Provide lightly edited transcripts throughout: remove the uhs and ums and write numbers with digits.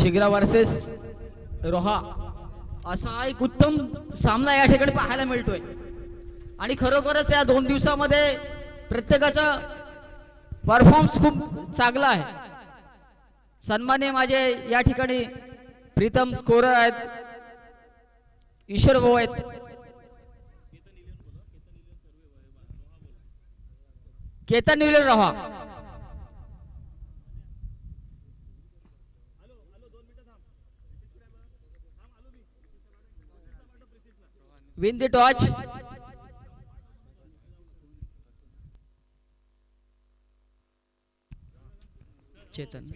शिग्रा versus रोहा असा एक उत्तम सामना या ठिकाणी पाहायला मिळतोय आणि खरोखरच या 2 दिवसामध्ये प्रत्येकाचा परफॉर्मन्स खूप चांगला आहे। सन्माननीय माझे या ठिकाणी प्रीतम स्कोरर आहेत, ईश्वर भाऊ आहेत, Ketan Nivale Roha, win the toss Chetan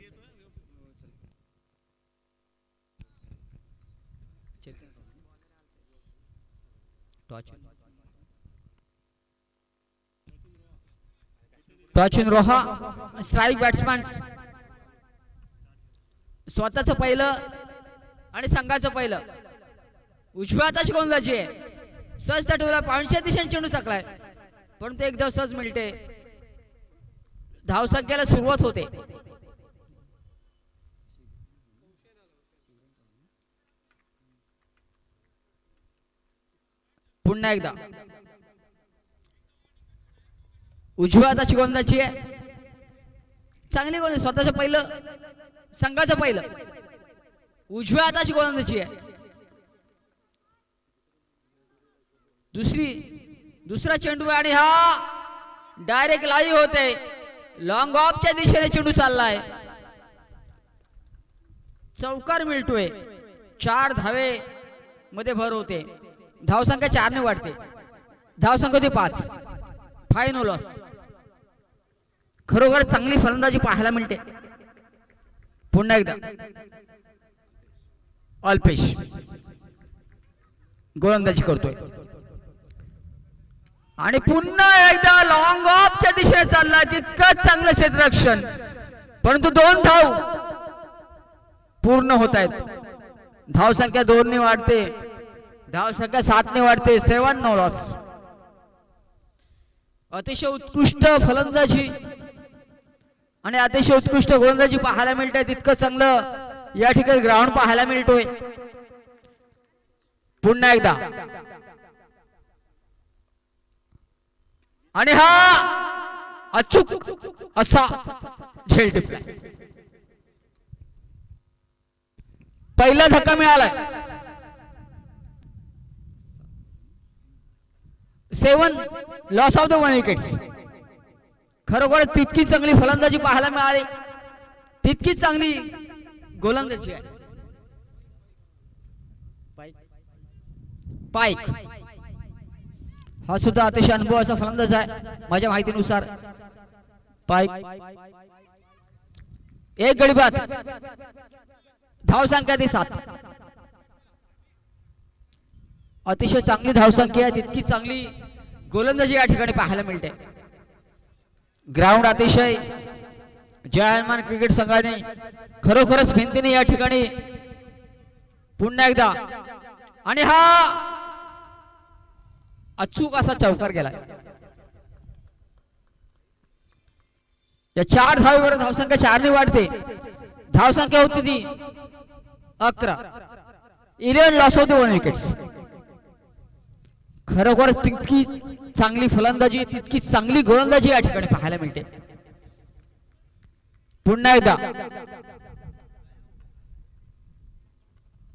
toss in Roha strike batsman स्वतःचं पहिलं आणि संघाचं पहिलं उजव्या हाताची गोलंदाजी आहे। सहज त्या टोला पॉइंटच्या दिशेने चेंडू टाकलाय परंतु एक धाव सहज मिळते, धावसंख्येला सुरुवात होते। पुन्हा एकदा उजव्या हाताची गोलंदाजी आहे, चांगली गोलंदाजी, स्वतःचं पहिलं संघाचं पहिलं उजव्या हाताची गोलंदाजी आहे। दुसरा चेंडू आणि हा डायरेक्ट लाईव्ह होते, लॉंग ऑफच्या दिशेने चेंडू चाललाय, चौकार मिळतोय, 4 धावे मध्ये भर होते, धावसंख्या 4 ने वाढते, धावसंख्या होती 5, 5 नो लॉस। खरोखर चांगली फलंदाजी पाहायला मिळते। पुन्हा एकदा अल्पेश गोलंदाजी करतोय आणि पुन्हा एकदा लॉंग ऑफच्या दिशेने चालला, तितकंच चांगलं क्षेत्ररक्षण, परंतु 2 धाव पूर्ण होत आहेत, धावसंख्या 2 ने वाढते, धावसंख्या 7 ने वाढते, 7 नो लॉस। अतिशय उत्कृष्ट फलंदाजी आणि अतिशय उत्कृष्ट गोलंदाजी पाहायला मिळते, तितकं चांगलं या ठिकाणी ग्राउंड पाहायला मिळतोय। पुन्हा एकदा आणि हा अचूक असा झेल टिपलाय, पहिला धक्का मिळालाय, 7 लॉस ऑफ द 1 विकेट्स। खरोखर तितकी चांगली फलंदाजी पाहायला मिळाली, तितकी चांगली गोलंदाजी आहे। पाईक हा सुद्धा अतिशय अनुभव असा फलंदाज आहे माझ्या माहितीनुसार। पाईक एक गडी बाद, धावसंख्या 7, अतिशय चांगली धावसंख्या आहे, तितकी चांगली गोलंदाजी या ठिकाणी पाहायला मिळते। ग्राउंड अतिशय जयमान क्रिकेट संघाने खरोखरच भिंतीने या ठिकाणी पुन्हा एकदा आणि हा अचूक असा चौकार गेला। या 4 धावेवर धावसंख्या 4 ने वाढते, धावसंख्या होती ती 11, 11 लॉस ऑफ द 1 विकेट्स। खरोखर तितकी चांगली फलंदाजी, तितकी चांगली गोलंदाजी या ठिकाणी पाहायला मिळते। पुन्हा एकदा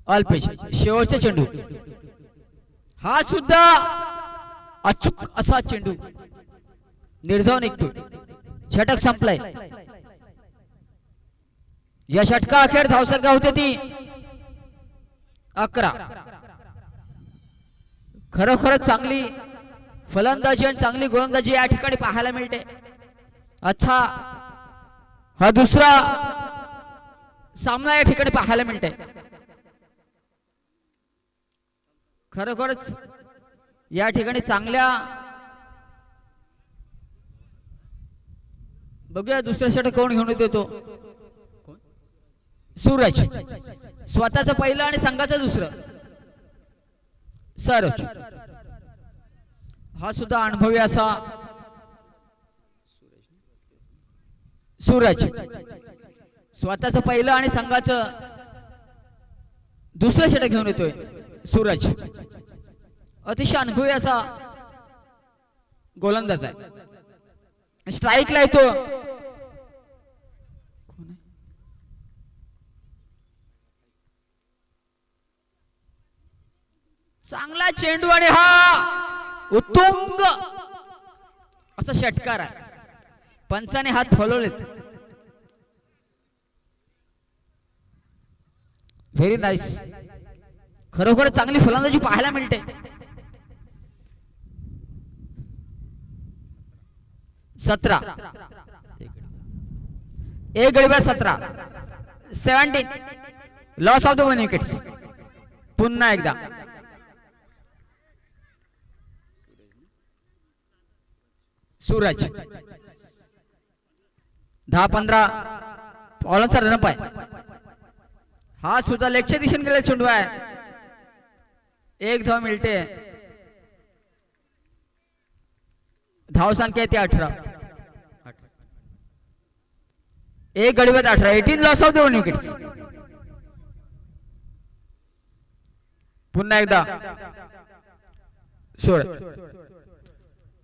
अल्पेश शेवटचा चेंडू, हा सुद्धा अचूक असा चेंडू निर्धाव निघतो, षटक संपलाय। या षटका अखेर धावसंख्या होते ती 11। खरोखरच चांगली फलंदाजी आणि चांगली गोलंदाजी या ठिकाणी पाहायला मिळते। अच्छा हा दुसरा सामना या ठिकाणी पाहायला मिळते। खरोखरच या ठिकाणी चांगल्या बघूया दुसरा षटक कोण घेऊन येतो, सूरज, स्वतःचं पहिलं आणि संघाचं दुसरं सरोज, हा सुद्धा अनुभवी असा सूरज, स्वतःचं पहिलं आणि संघाचं दुसरा षटक घेऊन येतोय सूरज. अतिशय अनुभवी असा गोलंदाज आहे. स्ट्राईकला येतो. चांगला चेंडू आणि हा उत्तुंग असा षटकार आहे. पंचाने हात फलवलेत. Very nice. खरोखर चांगली फलंदाजी पाहायला मिळते. 17 एक गडी बाद 17. 17 लॉस ऑफ द 1 विकेट्स. पुन्हा एकदा सूरज. 10-15 बॉलांचा रनअप आहे. हा सुद्धा लेगच्या दिशेने गेलेला चेंडू आहे. एक धाव मिळते. धाव संख्या येते 18. एक गडी बाद 18. 18 लॉस ऑफ द 1 विकेट्स. पुन्हा एकदा सूरज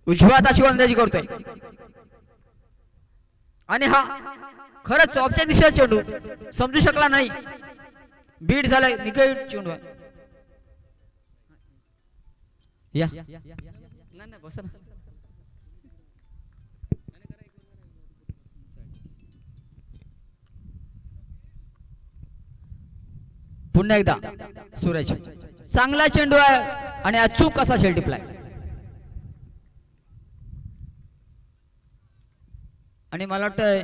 उजव्या हाताची गोलंदाजी करतोय आणि हा खरंच ऑफच्या दिशेला चेंडू समजू शकला नाही. बीट झालाय. निकट चेंडू आहे. या नाही बसा ना. पुन्हा एकदा सूरज. चांगला चेंडू आहे आणि अचूक असा झेल टिपलाय. आणि मला वाटतं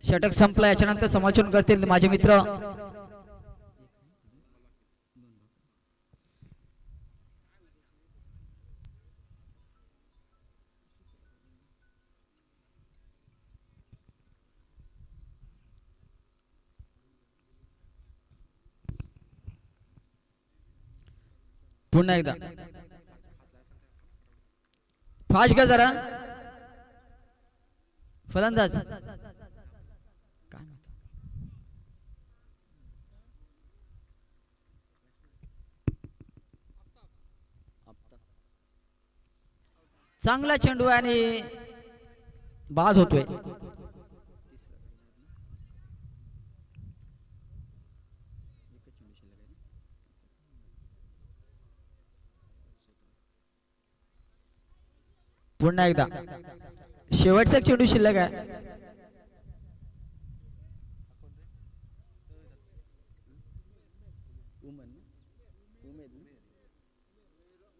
षटक संपलं. याच्यानंतर समालोचन करतील माझे मित्र पुन्हा एकदा फास्ट घ्या जरा फलंदाज. चांगला चेंडू आहे आणि बाद होतोय. पुन्हा एकदा शेवटचा चेंडू शिल्लक आहे.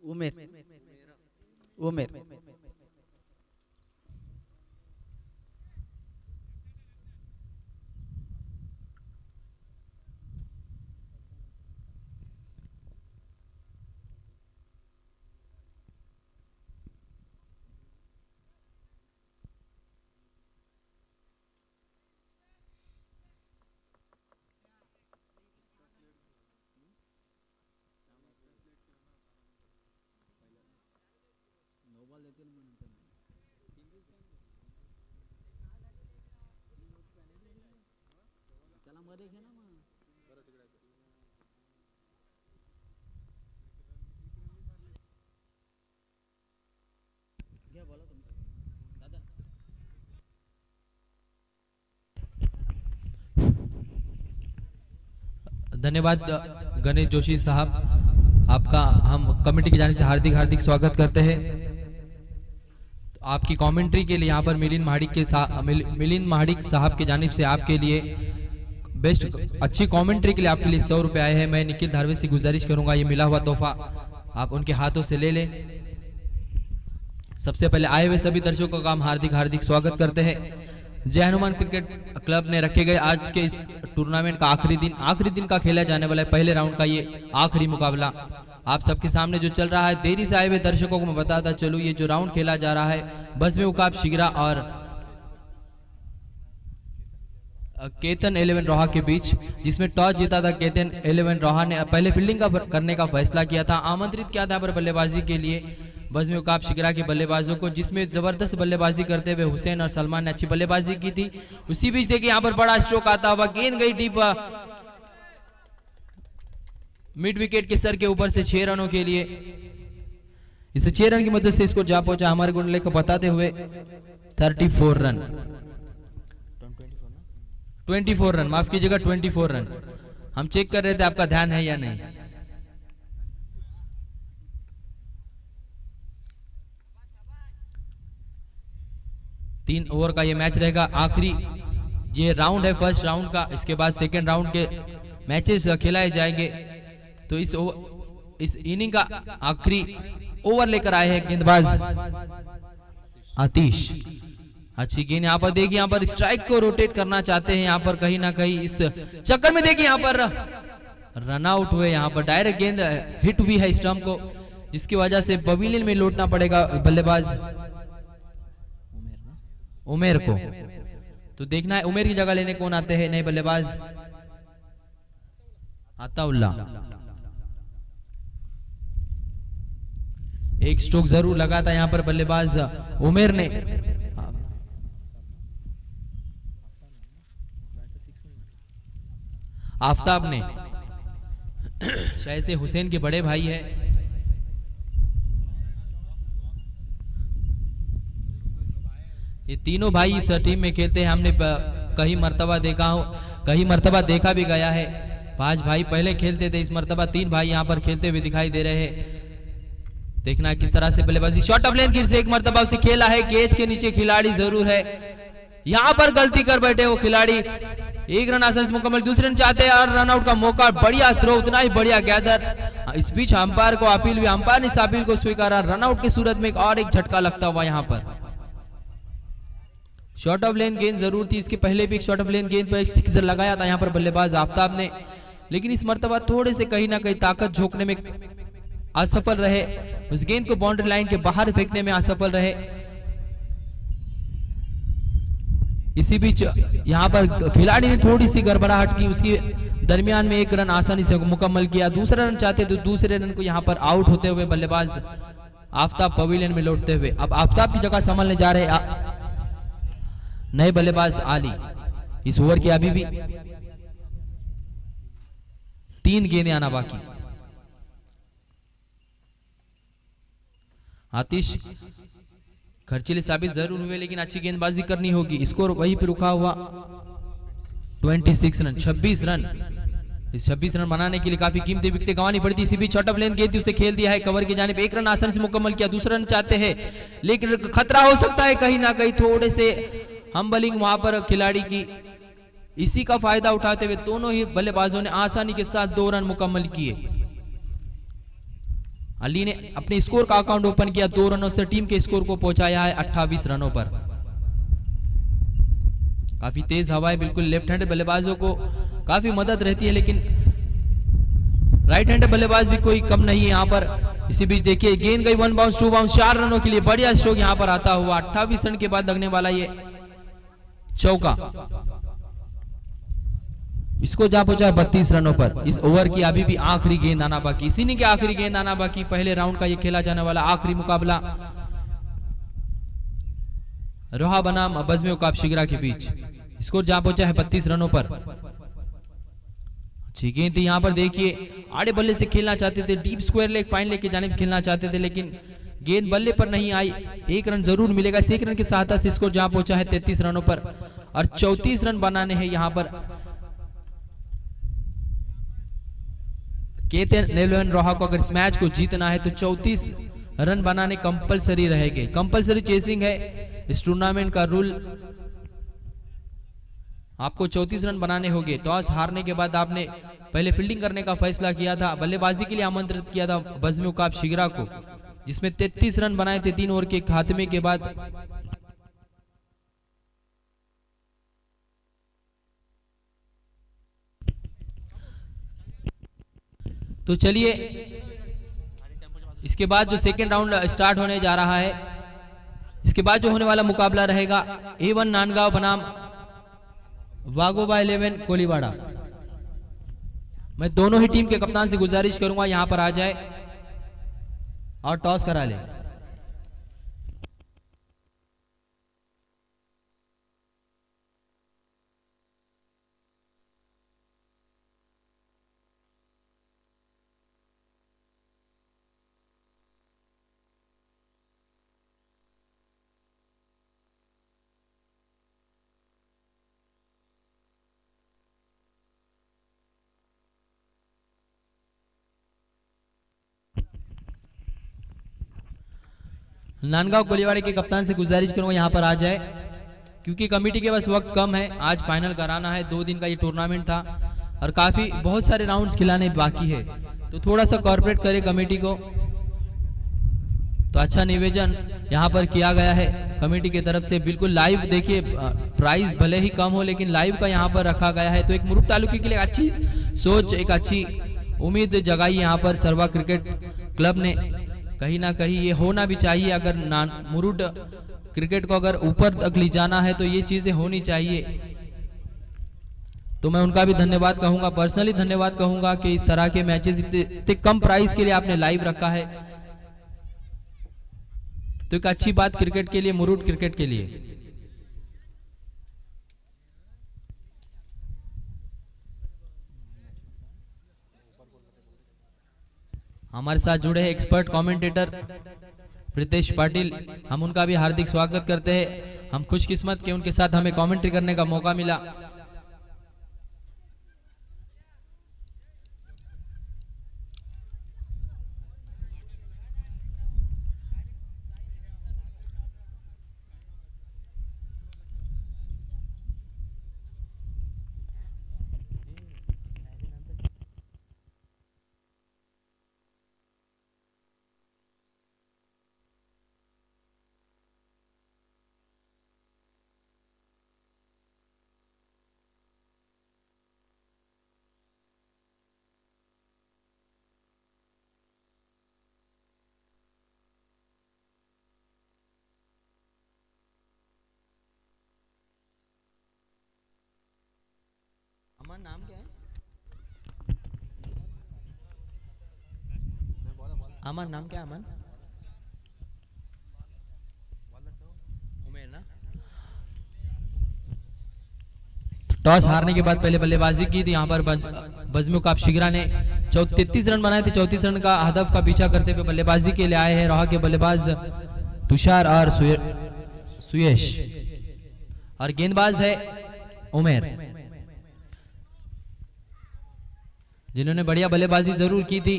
उमेर उमेर धन्यवाद गणेश जोशी साहब, आपका हम कमेटी की जानिब से हार्दिक हार्दिक स्वागत करते हैं। आपकी कमेंट्री के लिए यहाँ पर मिलिंद महाडिक साहब की जानिब से आपके लिए बेस्ट अच्छी कमेंट्री के लिए आपके लिए 100 रुपये आए हैं। मैं निखिल धारवे से गुजारिश करूंगा ये मिला हुआ तोहफा आप उनके हाथों से ले लें। सबसे पहले आए हुए सभी दर्शकों का हम हार्दिक हार्दिक स्वागत करते हैं। जय हनुमान क्रिकेट क्लब ने रखे गए आज के इस टूर्नामेंट का आखिरी दिन का खेला जाने वाला है पहले राउंड का ये आखिरी मुकाबला आप सबके सामने जो चल रहा है। देरी से आए हुए दर्शकों को मैं बताता चलूं ये जो राउंड खेला जा रहा है बस में उकाब शिगरा और केतन 11 रोहा के बीच, जिसमें टॉस जीता था केतन 11 रोहा ने पहले फील्डिंग करने का फैसला किया था। आमंत्रित किया था यहाँ पर बल्लेबाजी के लिए बज़्म उकाब शिगरा के बल्लेबाजों को, जिसमें जबरदस्त बल्लेबाजी करते हुए हुसैन और सलमान ने अच्छी बल्लेबाजी की थी। उसी बीच देखिए यहाँ पर बड़ा स्ट्रोक आता हुआ, गेंद गई डीप मिड विकेट के सर के ऊपर से 6 रनों के लिए, इसे 6 रन की मदद से इसको जा पहुंचा हमारे गुंडले को बताते हुए 34 रन, 24 रन, माफ कीजिएगा 24 रन। हम चेक कर रहे थे आपका ध्यान है या नहीं। तीन ओवर का ये मैच रहेगा, आखिरी ये राउंड है फर्स्ट राउंड का। इसके बाद सेकेंड राउंड के मैचेस खेलाए जाएंगे। तो इस इनिंग का आखिरी ओवर लेकर आए हैं गेंदबाज आतिश। अच्छी गेंद यहाँ पर देखिए, यहाँ पर स्ट्राइक को रोटेट करना चाहते हैं यहाँ पर कहीं ना कहीं, इस चक्कर में देखिए यहाँ पर रन आउट हुए। यहाँ पर डायरेक्ट गेंद हिट हुई है स्टंप को, जिसकी वजह से पवेलियन में लौटना पड़ेगा बल्लेबाज उमेर को। तो देखना है उमेर की जगह लेने कौन आते हैं नए बल्लेबाज। अताउल्ला एक स्ट्रोक जरूर लगा था यहाँ पर बल्लेबाज उमेर ने। आफताब ने, शायद से हुसैन के बड़े भाई है। ये तीनों भाई इस टीम में खेलते हैं। हमने कई मर्तबा देखा भी गया है। 5 भाई पहले खेलते थे, इस मर्तबा 3 भाई यहाँ पर खेलते हुए दिखाई दे रहे हैं। देखना किस तरह से बल्लेबाजी, शॉट ऑफ लेंथ से एक मर्तबा उसे खेला है, केज के नीचे खिलाड़ी जरूर है। यहाँ पर गलती कर बैठे वो खिलाड़ी। एक रन आसान से मुकम्मल, दूसरे रन चाहते हैं और रन आउट का मौका। बढ़िया थ्रो, उतना ही बढ़िया गैदर। इस बीच अंपायर को अपील हुई, अंपायर ने इस अपील को स्वीकारा। रन आउट की सूरत में और एक झटका लगता हुआ यहाँ पर। शॉर्ट ऑफ लेन गेंद जरूर थी, इसके पहले भी एक शॉर्ट ऑफ लेन गेंद पर एक सिक्सर लगाया था यहाँ पर बल्लेबाज आफताब ने, लेकिन इस मर्तबा थोड़े से कहीं ना कहीं ताकत झोंकने में असफल रहे, उस गेंद को बाउंड्री लाइन के बाहर फेंकने में असफल रहे। इसी बीच यहाँ पर खिलाड़ी ने थोड़ी सी गड़बड़ाहट की, उसकी दरमियान में एक रन आसानी से मुकम्मल किया। दूसरा रन चाहते तो दूसरे रन को यहाँ पर आउट होते हुए बल्लेबाज आफताब पवेलियन में लौटते हुए। अब आफताब की जगह संभालने जा रहे नए बल्लेबाज आली। इस ओवर के अभी भी 3 गेंदें आना बाकी। आतिश खर्चीले साबित जरूर हुए, लेकिन अच्छी गेंदबाजी करनी होगी। स्कोर वहीं पर रुका हुआ 26 रन, 26 रन। इस 26 रन बनाने के लिए काफी कीमती विकेट गंवानी पड़ती। इसी बीच शॉट ऑफ लेंथ गेंद उसे खेल दिया है कवर की जानिब, एक रन आसान से मुकम्मल किया। दूसरा रन चाहते हैं, लेकिन खतरा हो सकता है कहीं ना कहीं, थोड़े से हम्बलिंग वहां पर खिलाड़ी की। इसी का फायदा उठाते हुए दोनों ही बल्लेबाजों ने आसानी के साथ 2 रन मुकम्मल किए। अली ने अपने स्कोर का अकाउंट ओपन किया, 2 रनों से टीम के स्कोर को पहुंचाया है 28 रनों पर। काफी तेज हवा है, बिल्कुल लेफ्ट हैंड बल्लेबाजों को काफी मदद रहती है, लेकिन राइट हैंड बल्लेबाज भी कोई कम नहीं है यहाँ पर। इसी बीच देखिए गेंद गई 1 बाउंस 2 बाउंस, 4 रनों के लिए बढ़िया स्ट्रोक यहाँ पर आता हुआ। 28 रन के बाद लगने वाला ये चौका, इसको जा पहुंचा 32 रनों पर। इस ओवर की अभी भी आखिरी गेंद आना बाकी, इसी ने के आखिरी गेंद आना बाकी। पहले राउंड का ये खेला जाने वाला आखिरी मुकाबला रोहा बनाम बज़्म उकाब शिगरा के बीच। स्कोर जा पहुंचा है 32 रनों पर। अच्छी गेंद थी यहाँ पर, देखिए आड़े बल्ले से खेलना चाहते थे, deep square leg fine leg की जानिब खेलना चाहते थे, लेकिन गेंद बल्ले पर नहीं आई। 1 रन जरूर मिलेगा, 1 रन की सहायता से स्कोर जा पहुंचा है 33 रनों पर और 34 रन बनाने हैं यहाँ पर। कहते नेलोन रोहा को अगर इस मैच को जीतना है तो 34 रन बनाने कंपलसरी रहेंगे। कंपलसरी चेसिंग है इस टूर्नामेंट का रूल, आपको 34 रन बनाने होंगे। टॉस हारने के बाद आपने पहले फील्डिंग करने का फैसला किया था, बल्लेबाजी के लिए आमंत्रित किया था बज़्म उकाब शिगरा को, जिसमें 33 रन बनाए थे 3 ओवर के खात्मे के बाद। तो चलिए इसके बाद जो सेकेंड राउंड स्टार्ट होने जा रहा है, इसके बाद जो होने वाला मुकाबला रहेगा A1 नांदगांव बनाम वागोबा 11 कोलीवाड़ा। मैं दोनों ही टीम के कप्तान से गुजारिश करूंगा यहां पर आ जाए और टॉस करा ले। नांदगांव कोलीवाड़े के कप्तान से गुजारिश करूंगा यहाँ पर आ जाए, क्योंकि कमेटी के पास वक्त कम है, आज फाइनल कराना है। 2 दिन का ये टूर्नामेंट था और काफी बहुत सारे राउंड्स खिलाने बाकी है, तो थोड़ा सा कॉर्पोरेट करे कमेटी को। तो अच्छा निवेदन यहाँ पर किया गया है कमेटी की तरफ से। बिल्कुल लाइव देखिए, प्राइस भले ही कम हो लेकिन लाइव का यहाँ पर रखा गया है। तो एक मुरुड तालुके के लिए अच्छी सोच, एक अच्छी उम्मीद जगाई यहाँ पर सर्वा क्रिकेट क्लब ने। कहीं ना कहीं ये होना भी चाहिए, अगर मुरुड क्रिकेट को अगर ऊपर तक ले जाना है तो ये चीजें होनी चाहिए। तो मैं उनका भी धन्यवाद कहूंगा, पर्सनली धन्यवाद कहूंगा कि इस तरह के मैचेस इतने कम प्राइस के लिए आपने लाइव रखा है। तो एक अच्छी बात क्रिकेट के लिए, मुरुड क्रिकेट के लिए। हमारे साथ जुड़े हैं एक्सपर्ट कमेंटेटर प्रीतेश पाटिल, हम उनका भी हार्दिक स्वागत करते हैं। हम खुशकिस्मत के उनके साथ हमें कमेंट्री करने का मौका मिला। अमन नाम क्या है? अमन नाम क्या है? अमन उमेर ना। टॉस हारने के बाद पहले बल्लेबाजी की थी यहाँ पर बजमुकाब शिगरा ने 33 रन बनाए थे। 34 रन का हदफ का पीछा करते हुए बल्लेबाजी के लिए आए हैं रोहा के बल्लेबाज तुषार और सुयश, और गेंदबाज है उमेर, जिन्होंने बढ़िया बल्लेबाजी जरूर की थी।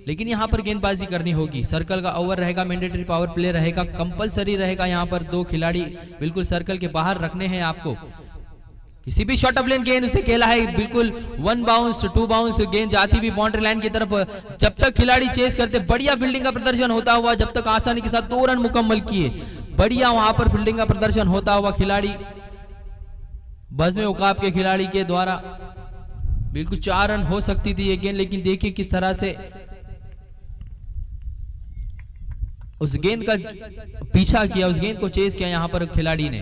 लेकिन यहाँ पर गेंदबाजी करनी होगी, सर्कल का ओवर रहेगा, मैंडेटरी पावर प्ले रहेगा, कंपलसरी रहेगा। यहाँ पर 2 खिलाड़ी बिल्कुल सर्कल के बाहर रखने हैं आपको। किसी भी शॉर्ट ऑफ लेन गेंद उसे खेला है, बिल्कुल 1 बाउंस 2 बाउंस गेंद जाती हुई बाउंड्री लाइन की तरफ। जब तक खिलाड़ी चेस करते, बढ़िया फील्डिंग का प्रदर्शन होता हुआ, जब तक आसानी के साथ 2 रन मुकम्मल किए, बढ़िया वहां पर फील्डिंग का प्रदर्शन होता हुआ खिलाड़ी बज़्म उकाब के खिलाड़ी के द्वारा बिल्कुल 4 रन हो सकती थी ये गेंद। लेकिन देखिए किस तरह से उस गेंद का पीछा किया, उस गेंद को चेस किया यहाँ पर खिलाड़ी ने।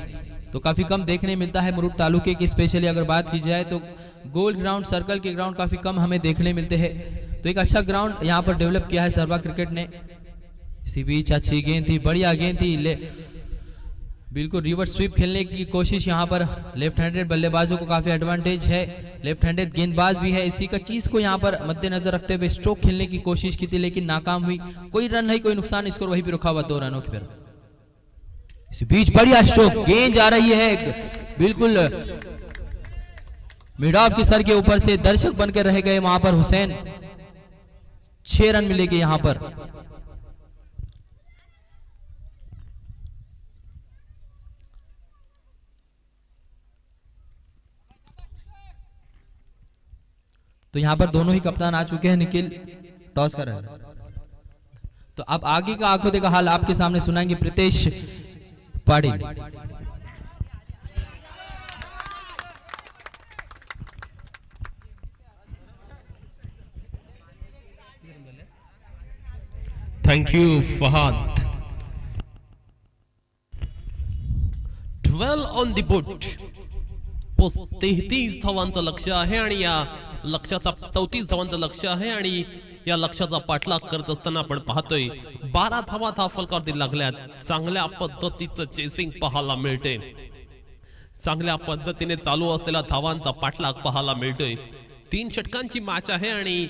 तो काफी कम देखने मिलता है मुरुड तालुके की, स्पेशली अगर बात की जाए तो गोल ग्राउंड, सर्कल के ग्राउंड काफी कम हमें देखने मिलते हैं। तो एक अच्छा ग्राउंड यहाँ पर डेवलप किया है सर्वा क्रिकेट ने। इसी बीच अच्छी गेंद थी, बढ़िया गेंद थी, बिल्कुल रिवर्स स्वीप खेलने की कोशिश यहाँ पर। लेफ्ट हैंडेड बल्लेबाजों को काफी एडवांटेज है, लेफ्ट हैंडेड गेंदबाज भी है। इसी का चीज को यहाँ पर मद्देनजर रखते हुए स्ट्रोक खेलने की कोशिश की थी, लेकिन नाकाम हुई। कोई रन नहीं, कोई नुकसान, स्कोर वहीं भी रुका हुआ 2 रनों की। इसी बीच बढ़िया स्ट्रोक, गेंद जा रही है बिल्कुल मिड ऑफ के सर के ऊपर से। दर्शक बनकर रह गए वहां पर हुसैन, 6 रन मिलेंगे यहां पर। तो यहां पर दोनों ही कप्तान आ चुके हैं। निखिल टॉस कर रहे हैं। तो अब आगे का आंखों देखा हाल आपके सामने सुनाएंगे Pritesh Patil. Thank you Fahad. 12 on the board, 33 धावांचं लक्ष्य आहे आणि या लक्ष्याचा 34 धावांचं लक्ष्य आहे आणि या लक्ष्याचा पाठलाग करत असताना आपण पाहतोय 12 धावा फलकावरती लागल्यात। चांगल्या पद्धतीचं चेसिंग पाहायला मिळते, चांगल्या पद्धतीने चालू असलेला धावांचा पाठलाग पाहायला मिळतोय। 3 षटकांची मॅच आहे आणि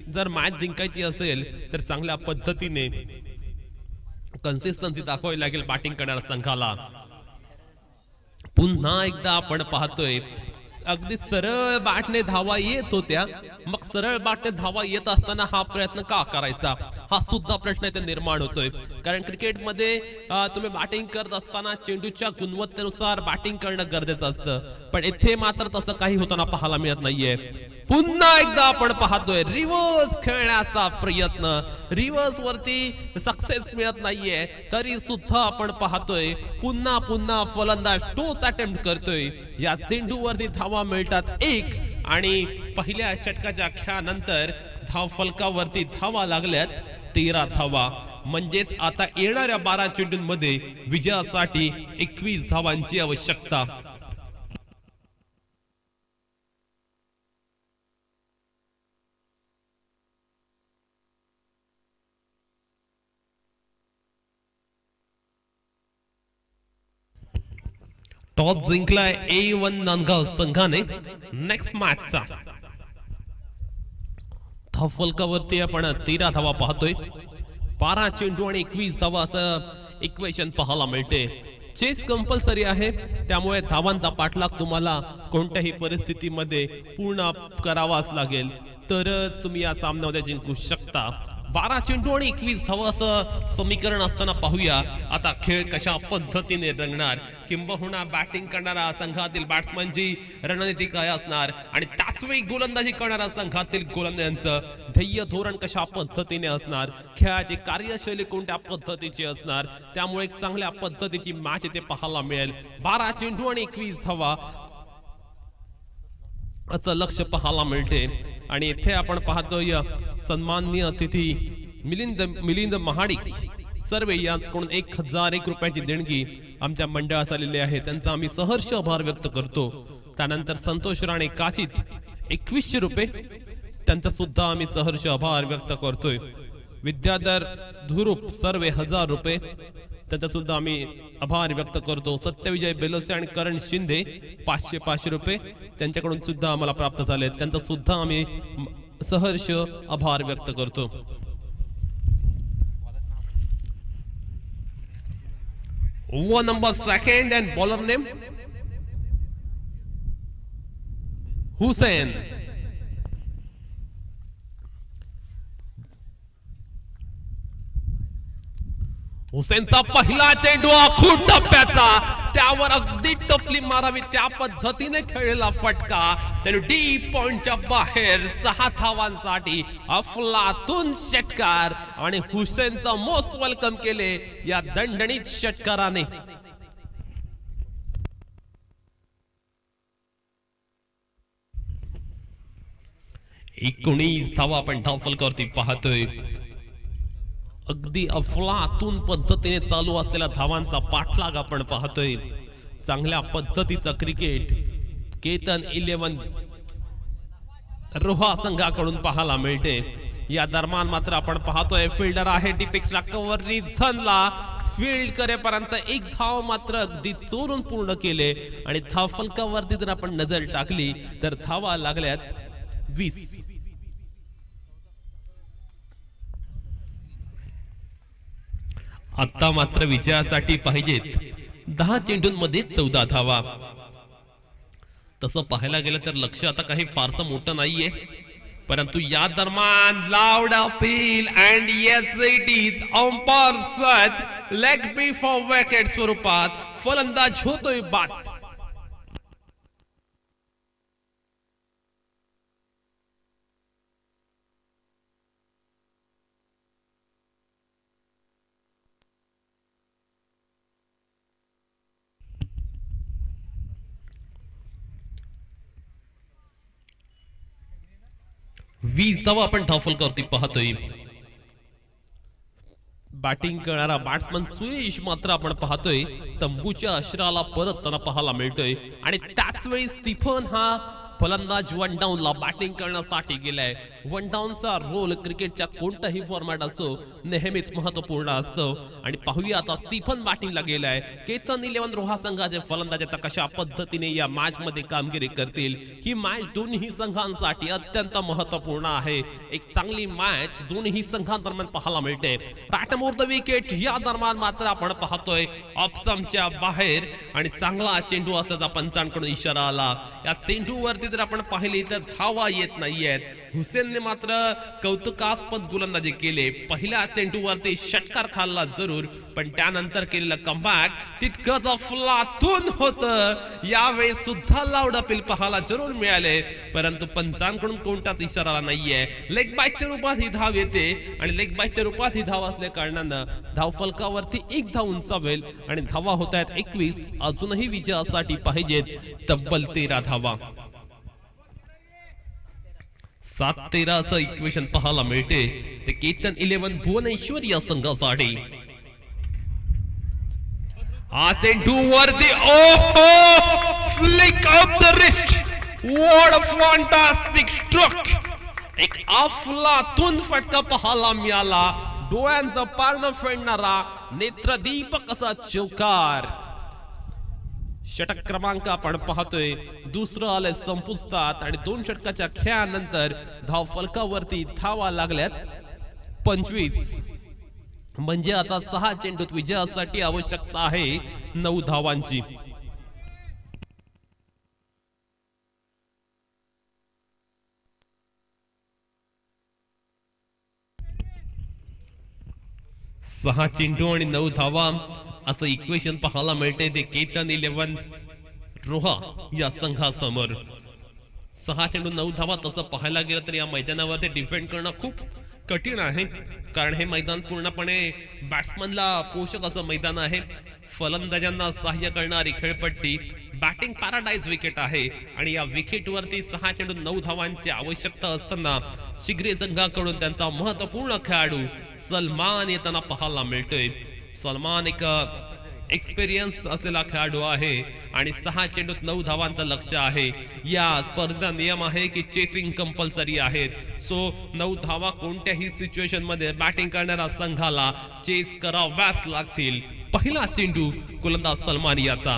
जर मॅच जिंकायची असेल तर चांगल्या पद्धतीने कन्सिस्टन्सी दाखवावी लागेल बॅटिंग करणाऱ्या संघाला। पुन्हा एकदा आपण पाहतोय अगदी सरळ बॅटने धावा येत होत्या, मग सरळ बॅटने धावा येत असताना हा प्रयत्न का करायचा, हा सुद्धा प्रश्न इथे निर्माण होतोय. कारण क्रिकेटमध्ये तुम्ही बॅटिंग करत असताना चेंडूच्या गुणवत्तेनुसार बॅटिंग करणं गरजेचं असतं, पण इथे मात्र तसं काही होताना पाहायला मिळत नाहीये. पुन्हा एकदा आपण पाहतोय रिव्हर्स खेळण्याचा प्रयत्न, रिव्हर्स वरती सक्सेस मिळत नाहीये, तरी सुद्धा आपण पाहतोय पुन्हा पुन्हा फलंदाज तोच अटेम्प्ट करतोय. या चेंडूवरती धावा मिळतात 1 आणि पहिल्या षटकाच्या खेळानंतर धाव फलकावरती धावा लागल्यात 13 धावा. म्हणजेच आता येणाऱ्या 12 चेंडूंमध्ये विजयासाठी 21 धावांची आवश्यकता. टॉप जिंकलाय A1 नांदगाव संघाने. नेक्स्ट मॅचचा धाव फलकावरती आपण 13 धावा पाहतोय. 12 चेंडू आणि 21 धावा असं इक्वेशन पाहायला मिळते. चेस कंपल्सरी आहे, त्यामुळे धावांचा पाठलाग तुम्हाला कोणत्याही परिस्थितीमध्ये पूर्ण करावाच लागेल, तरच तुम्ही या सामन्यामध्ये जिंकू शकता. 12 चेंडू आणि 21 धावा असं समीकरण असताना पाहूया आता खेळ कशा पद्धतीने रंगणार, किंबहुना बॅटिंग करणारा संघातील बॅट्समनची रणनीती काय असणार आणि त्याचवेळी गोलंदाजी करणाऱ्या संघातील गोलंदाजांचं ध्येय धोरण कशा पद्धतीने असणार, खेळाची कार्यशैली कोणत्या पद्धतीची असणार. त्यामुळे एक चांगल्या पद्धतीची मॅच इथे पाहायला मिळेल. 12 चेंडू आणि 21 धावा असं लक्ष पाहायला मिळते. आणि इथे आपण पाहतोय सन्माननीय अतिथी मिलिंद महाडिक सर्वे यांच्याकडून 1001 रुपयाची देणगी आमच्या मंडळास आलेली आहे, त्यांचा आम्ही सहर्ष आभार व्यक्त करतो. त्यानंतर संतोष राणे काशीत 2100 रुपये, त्यांचा सुद्धा आम्ही सहर्ष आभार व्यक्त करतोय. विद्याधर धुरूप सर्वे 1000 रुपये, त्याचा सुद्धा आम्ही आभार व्यक्त करतो. सत्यविजय बेलोसे आणि करण शिंदे 500 रुपये त्यांच्याकडून सुद्धा आम्हाला प्राप्त झाले, त्यांचा सुद्धा आम्ही सहर्ष आभार व्यक्त करतो. One number second and bowler name Hussain. हुसेनचा पहिला चेंडू आखूड टप्प्याचा, त्यावर अगदी टपली मारावी त्या पद्धतीने खेळलेला फटका, त्याने डीप पॉइंटच्या बाहेर 6 धावांसाठी अफलातून षटकार आणि हुसेनचा मोस्ट वेलकम केले या दणदणीत षटकाराने. एकोणीस धावा आपण धावफलकावरती पाहतोय. अगदी अफलातून पद्धतीने चालू असलेल्या धावांचा पाठलाग आपण पाहतोय. चांगल्या पद्धतीचा क्रिकेट केतन 11 रोहा संघाकडून पाहायला मिळते. या दरम्यान मात्र आपण पाहतोय फिल्डर आहे डिपेक्सला कव्हरनी झनला फील्ड करेपर्यंत 1 धाव मात्र अगदी चोरून पूर्ण केले आणि धाव फलकावरती जर आपण नजर टाकली तर धावा लागल्यात 20. आता मात्र विजयासाठी पाहिजेत 10 चेंडूंमध्ये 14 धावा. तसं पाहायला गेलं तर लक्ष आता काही फारसं मोठं नाहीये, परंतु या दरम्यान loud appeal and yes it is umpire such leg before wicket स्वरूपात फलंदाज होतोय बाद. वीस धावा आपण धावफलकावरती पाहतोय. बॅटिंग करणारा बॅट्समन सुयश मात्र आपण पाहतोय तंबूच्या अश्राला परत त्यांना पाहायला मिळतोय आणि त्याच वेळी स्टीफन हा फलंदाज वन डाऊनला बॅटिंग करण्यासाठी गेलाय. वन डाऊनचा रोल क्रिकेटच्या कोणताही फॉर्मॅट असो नेहमीच महत्वपूर्ण असतो. आणि पाहूया आता स्टीफन बॅटिंगला गेलाय. केतन 11 रोहा संघाचे फलंदाज आता कशा पद्धतीने या मॅच मध्ये कामगिरी करतील. ही मॅच दोन्ही संघांसाठी अत्यंत महत्वपूर्ण आहे. एक चांगली मॅच दोन्ही संघांदरम्यान पाहायला मिळते. बॅटम द विकेट या दरम्यान मात्र आपण पाहतोय ऑप्समच्या बाहेर आणि चांगला चेंडू असल्याचा पंचांकडून इशारा आला. या चेंडूवरती जर आपण पाहिली तर धावा येत नाहीयेत. हुसेनने मात्र कौतुकास्पद गोलंदाजी केले. पहिल्या चेंडूवरती षटकार खाल्ला जरूर, पण त्यानंतर केलेलं कमबॅक तितकंच अफलातून होतं. यावेळी सुद्धा लाऊड अपील पाहायला जरूर मिळाले, परंतु पंचांकडून कोणताच इशारा नाहीये. लेग बायच्या रूपात ही धाव येते आणि लेग बायच्या रूपात ही धाव असल्या कारणानं धाव फलकावरती एक धाव उंचावेल आणि धावा होत आहेत 21. अजूनही विजयासाठी पाहिजेत तब्बल 13 धावा. 7-13 असं इक्वेशन पाहायला मिळते ते केतन 11 भुवनेश्वर या संघासाठी. हा चेंडू वरती flick of the wrist. What a fantastic stroke. एक अफलातून फटका पाहायला मिळाला. डोळ्यांचं पारणं फेडणारा नेत्रदीपक असा चौकार. षटक क्रमांक आपण पाहतोय दुसरं आलंय संपुष्टात आणि 2 षटकाच्या खेळानंतर धाव फलकावरती धावा लागल्यात 25. म्हणजे आता 6 चेंडूत विजयासाठी आवश्यकता आहे 9 धावांची. सहा चेंडू आणि 9 धावा असं इक्वेशन पाहायला मिळते ते केतन 11 रोहा या संघासमोर. 6 चेंडू 9 धावा तसं पाहायला गेलं तर या मैदानावरती डिफेंड करणं खूप कठीण आहे, कारण हे मैदान पूर्णपणे बॅट्समनला पोषक असं मैदान आहे. फलंदाजांना सहाय्य करणारी खेळपट्टी बॅटिंग पॅराडाईज विकेट आहे आणि या विकेटवरती 6 चेंडू 9 धावांची आवश्यकता असताना शिग्रे संघाकडून त्यांचा महत्वपूर्ण खेळाडू सलमान येताना पाहायला मिळतोय. सलमान एक एक्सपिरियन्स असलेला खेळाडू आहे आणि 6 चेंडूत 9 धावांचं लक्ष्य आहे. या स्पर्धेचा नियम आहे की चेसिंग कंपल्सरी आहेत. सो 9 धावा कोणत्याही सिच्युएशन मध्ये बॅटिंग करणाऱ्या संघाला चेस कराव्याच लागतील. पहिला चेंडू गोलंदाज सलमान याचा.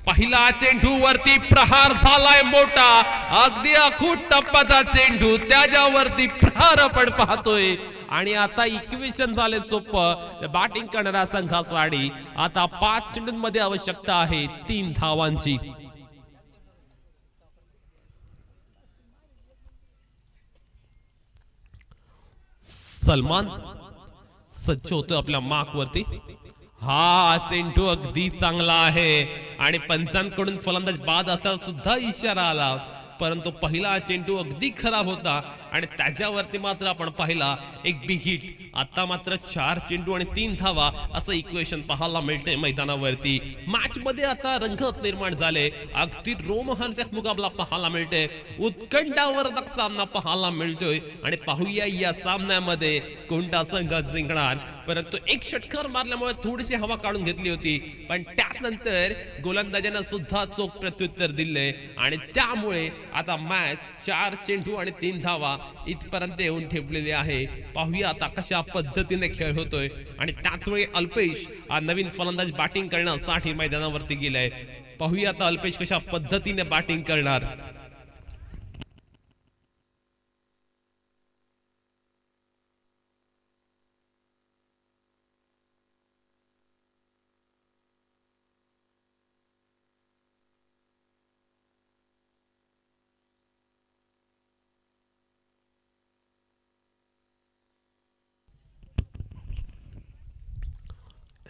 पहिला चेंडू वरती प्रहार झालाय मोठा, अगदी अखूट टप्प्याचा चेंडू, त्याच्यावरती प्रहार आपण पाहतोय. आणि आता इक्वेशन झाले सोपं बॅटिंग करणाऱ्या संघासाठी. आता 5 चेंडूंमध्ये आवश्यकता आहे 3 धावांची. सलमान सज्ज होतो आपल्या मार्क वरती. हा चेंडू अगदी चांगला आहे आणि पंचांकडून फलंदाज बाद असल्याचा सुद्धा इशारा आला, परंतु पहिला चेंडू अगदी खराब होता आणि त्याच्यावरती मात्र आपण पाहिला एक बिग हिट. आता मात्र 4 चेंडू आणि 3 धावा असं इक्वेशन पाहायला मिळते मैदानावरती. मॅच मध्ये आता रंगत निर्माण झाले, अगदी रोमहर्षक मुकाबला पाहायला मिळते, उत्कंठावर्धक सामना पाहायला मिळतोय. आणि पाहूया या सामन्यामध्ये कोणता संघ जिंकणार. परंतु एक षटकार मारल्यामुळे थोडीशी हवा काढून घेतली होती, पण त्यानंतर गोलंदाजांना सुद्धा चोख प्रत्युत्तर दिले आणि त्यामुळे आता मॅच 4 चेंडू आणि 3 धावा इथपर्यंत येऊन ठेवलेली आहे. पाहूया आता कशा पद्धतीने खेळ होतोय. आणि त्याच वेळी अल्पेश हा नवीन फलंदाज बॅटिंग करण्यासाठी मैदानावरती गेलाय. पाहूया आता अल्पेश कशा पद्धतीने बॅटिंग करणार.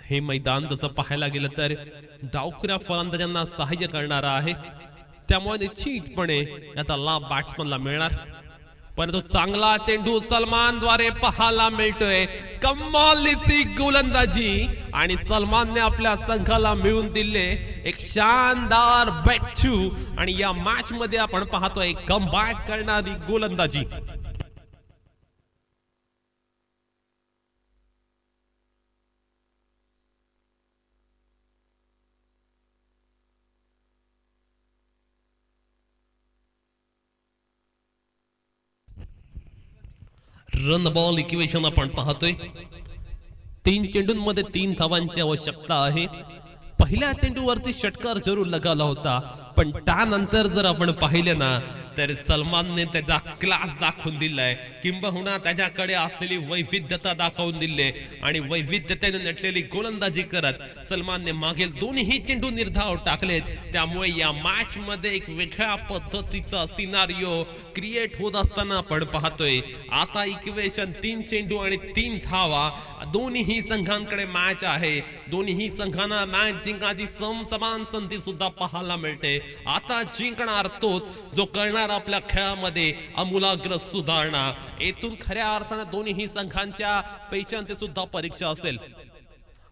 हे मैदान तसं पाहायला गेलं तर डावखुऱ्या फलंदाजांना सहाय्य करणारा आहे, त्यामुळे निश्चितपणे याचा लाभ बॅट्समनला मिळणार. परंतु चांगला चेंडू सलमान द्वारे पाहायला मिळतोय. कमालीची गोलंदाजी आणि सलमानने आपल्या संघाला मिळून दिले एक शानदार ब्रेकथ्रू. आणि या मॅच मध्ये आपण पाहतोय कमबॅक करणारी गोलंदाजी. रन बॉल इक्वेशन आपण पाहतोय. 3 चेंडूंमध्ये 3 धावांची आवश्यकता आहे. पहिल्या चेंडूवरती षटकार जरूर लगावला होता, पण त्यानंतर जर आपण पाहिले ना तर सलमानने त्याचा क्लास दाखवून दिलाय, किंबहुना त्याच्याकडे असलेली वैविध्यता दाखवून दिली आणि वैविध्यतेने नटलेली गोलंदाजी करत सलमानने मागील दोन्ही चेंडू निर्धाव टाकलेत. त्यामुळे या मॅच मध्ये एक वेगळ्या पद्धतीचा सिनारिओ क्रिएट होत असताना आपण पाहतोय. आता इक्वेशन 3 चेंडू आणि 3 धावा, दोन्ही संघांकडे मॅच आहे. दोन्ही संघांना मॅच जिंकण्याची समान संधी सुद्धा पाहायला मिळते. आता जिंकणार तोच जो करणार आपल्या खेळामध्ये आमूलाग्र सुधारणा. येथून खऱ्या अर्थाने दोन्ही संघांच्या पैशांची सुद्धा परीक्षा असेल.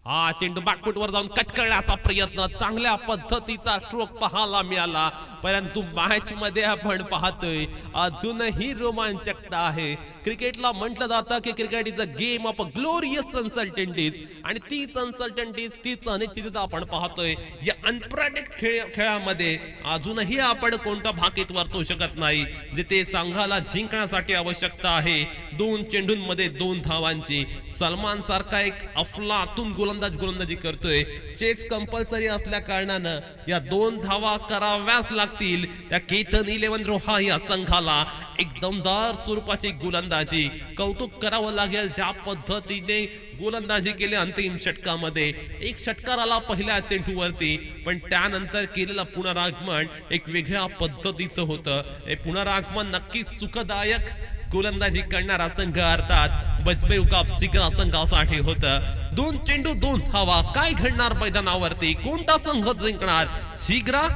हा चेंडू बॅकफुट वर जाऊन कट करण्याचा प्रयत्न, चांगल्या पद्धतीचा स्ट्रोक पाहायला मिळाला, परंतु मॅच मध्ये आपण पाहतोय अजूनही रोमांचकता आहे. क्रिकेटला म्हटलं जातं की cricket is a game of glorious uncertainties, आणि तीच अनसर्टनिटीज, तीच अनिश्चितता आपण पाहतोय या अनप्रेडिक्ट खेळामध्ये. अजूनही आपण कोणता भाकीत वर्तवू शकत नाही, जिथे संघाला जिंकण्यासाठी आवश्यकता आहे 2 चेंडूंमध्ये 2 धावांची. सलमान सारखा एक अफलातून गोलंदाजी करतोय. चेस कंपल्सरी असल्या कारणानं या 2 धावा कराव्याच लागतील. त्या केतन 11 रोहा या संघाला एक दमदार स्वरूपाची गोलंदाजी कौतुक करावं लागेल, ज्या पद्धतीने गोलंदाजी केली अंतिम षटकामध्ये. एक षटकार आला पहिल्या चेंडूवरती, पण त्यानंतर केलेलं पुनरागमन एक वेगळ्या पद्धतीचं होतं. हे पुनरागमन नक्कीच सुखदायक गोलंदाजी करणारा संघ अर्थात बजबे उकाप सिग्रा संघासाठी होतं. 2 चेंडू 2 धावा. काय घडणार मैदानावरती? कोणता संघ जिंकणार, सिग्रा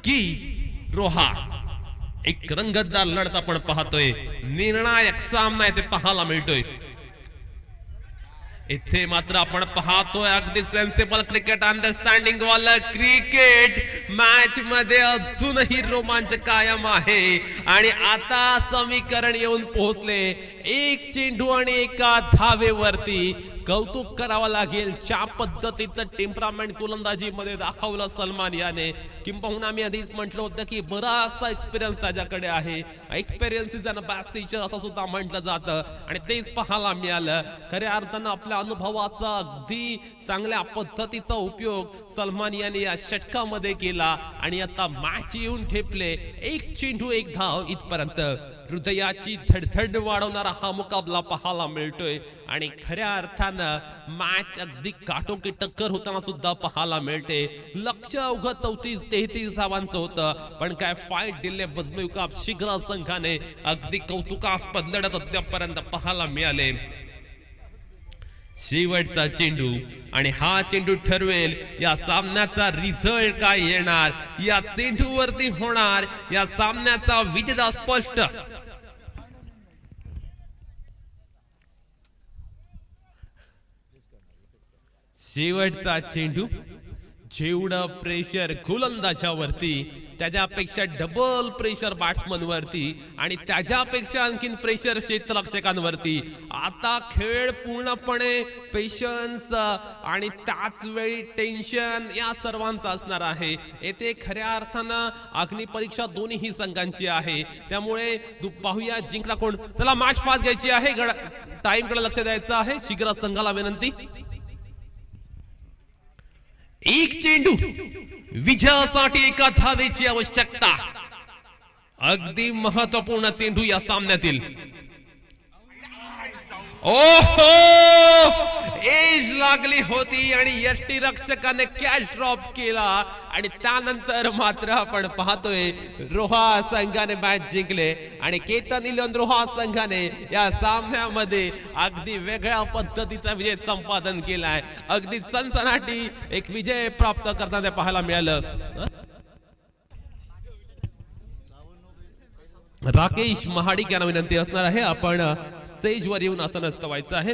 की रोहा? एक रंगतदार लढत आपण पाहतोय. निर्णायक सामना इथे पाहायला मिळतोय. इथे मात्र आपण पाहतोय अगदी सेन्सिबल क्रिकेट, अंडरस्टँडिंग वाला क्रिकेट. मॅच मध्ये अजूनही रोमांच कायम आहे आणि आता समीकरण येऊन पोहोचले 1 चेंडू आणि 1 धावेवरती. कौतुक करावं लागेल ज्या पद्धतीचं टेम्परामेंट गोलंदाजी मध्ये दाखवलं सलमान याने, किंबहुना मी आधीच म्हटलं होतं की बराचसा एक्सपिरियन्स त्याच्याकडे आहे. Experience is an best teacher असं सुद्धा म्हटलं जातं, आणि तेच पाहायला मिळालं. खऱ्या अर्थानं आपल्या अनुभवाचा अगदी चांगल्या पद्धतीचा उपयोग सलमान याने या षटकामध्ये केला आणि आता मॅच येऊन ठेपले 1 चेंडू 1 धाव इथपर्यंत. हृदयाची धडधड वाढवणारा हा मुकाबला पाहायला मिळतोय आणि खऱ्या अर्थानं मॅच अगदी काटोकी टक्कर होताना सुद्धा पाहायला मिळते. लक्ष अवघं 34-33 धावांचं होतं, पण काय फाईट दिले बजबे उकाप शिग्रा संघाने. अगदी कौतुकास्पद लढत अद्यापर्यंत पाहायला मिळाले. शेवटचा चेंडू आणि हा चेंडू ठरवेल या सामन्याचा रिझल्ट काय येणार, या चेंडूवरती होणार या सामन्याचा विजेता स्पष्ट. शेवटचा चेंडू, जेवढं प्रेशर गोलंदाजावरती त्याच्यापेक्षा डबल प्रेशर बॅट्समन वरती आणि त्याच्यापेक्षा आणखीन प्रेशर क्षेत्ररक्षकांवरती. आता खेळ पूर्णपणे पेशन्स आणि त्याच वेळी टेन्शन या सर्वांचा असणार आहे. येथे खऱ्या अर्थानं अग्निपरीक्षा दोन्ही संघांची आहे. त्यामुळे पाहूया जिंकला कोण. चला मॅच फास्ट घ्यायची आहे, टाइम कडे लक्ष द्यायचं आहे. शिग्रा संघाला विनंती. 1 चेंडू विजयासाठी 1 धावेची आवश्यकता. अगदी महत्वपूर्ण चेंडू या सामन्यातील. ओहो, एज लागली होती आणि यष्टी रक्षकाने कॅच ड्रॉप केला आणि त्यानंतर मात्र आपण पाहतोय रोहा संघाने मॅच जिंकले आणि केतन 11 रोहा संघाने या सामन्यामध्ये अगदी वेगळ्या पद्धतीचा विजय संपादन केलाय. अगदी सनसनाटी एक विजय प्राप्त करताना पाहायला मिळालं. राकेश महाडिक यांना विनंती असणार आहे, आपण स्टेजवर येऊन आसन व्हायचं आहे.